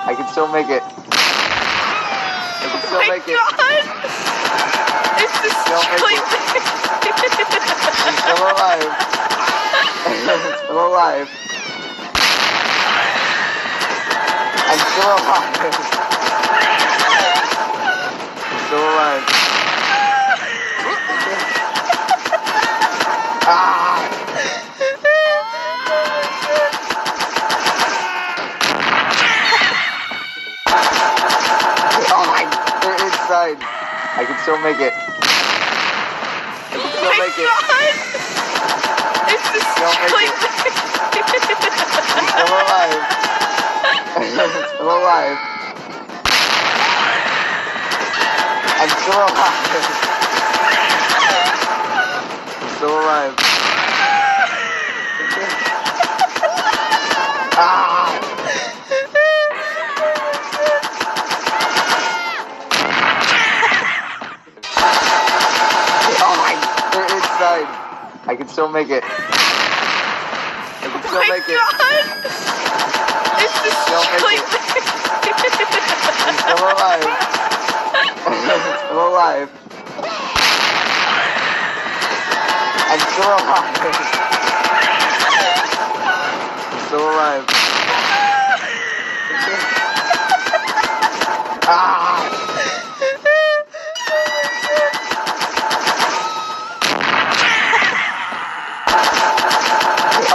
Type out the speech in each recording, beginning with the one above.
I can still make it. I can still make it. It's the Still make it. I'm still alive. I'm still alive. I'm still alive. I'm still alive. Ah! Oh my, they're inside. I can still make it. I can still make it. It's the Still make it. I'm still alive. I'm still alive. I'm still alive. I'm still alive. Ah! Oh my, they're inside. I can still make it. I can still make it. It's the Still make it. I'm still alive. I'm still alive. I'm still alive. I'm still alive. Ah!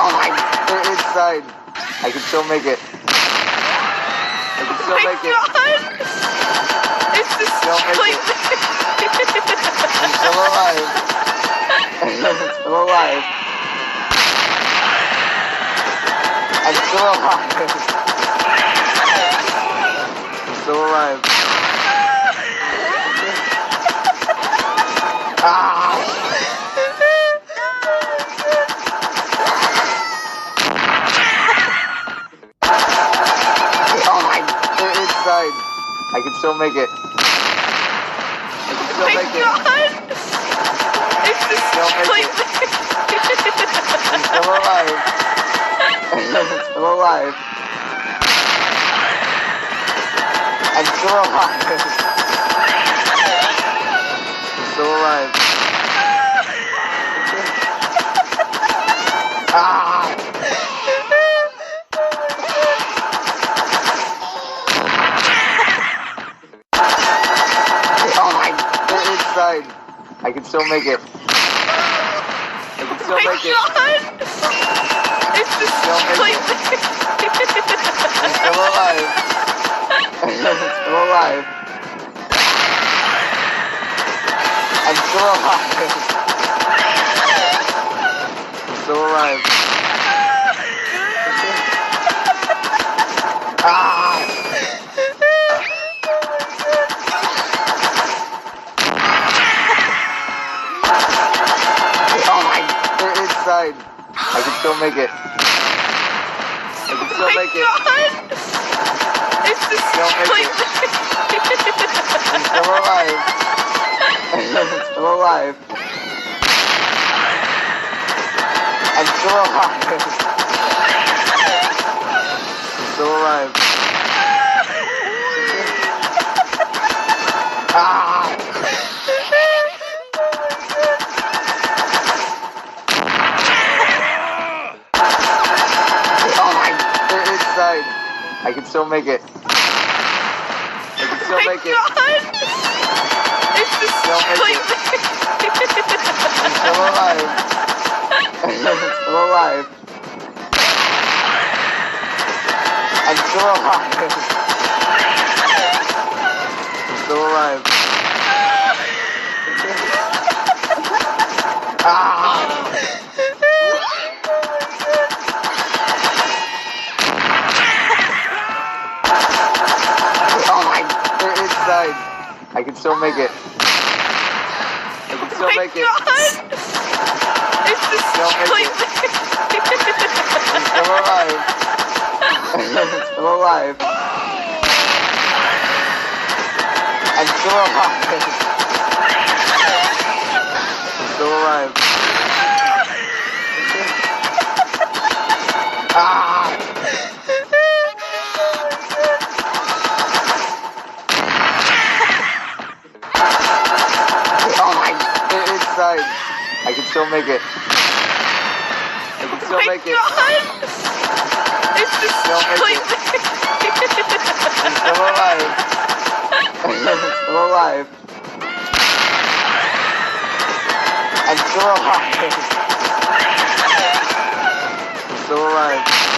Oh my, they're inside. I can still make it. I can still make it. It's the Still make it. I'm still alive. I'm still alive. I'm still alive. I'm still alive. Ah! Oh my, they're inside. I can still make it. I can still make it. It's the Still make it. I'm still alive. I'm still alive. I'm still alive. I'm still alive. Ah! Oh my, they're inside. I can still make it. I can still make it. It's the Still make it. I'm still alive. I'm still alive. I'm still alive. I'm still alive. Ah! Oh my, they're inside. I can still make it. I can still make it. It's the Still make it. I'm still alive. I'm still alive. I'm still alive. I'm still alive. Ah! Oh my, they're inside. I can still make it. I can still make it. It's the Still make it. I'm still alive. I'm still alive. I'm still alive. I'm still alive. Ah! Oh my, they're inside. I can still make it. I can still make it. It's the Still make it. I'm still alive. I'm still alive. I'm still alive. I'm still alive. Ah! inside. I can still make it. I can still make it. It's Still make destroyed. I'm still alive. I'm still alive. I'm still alive. I'm still alive.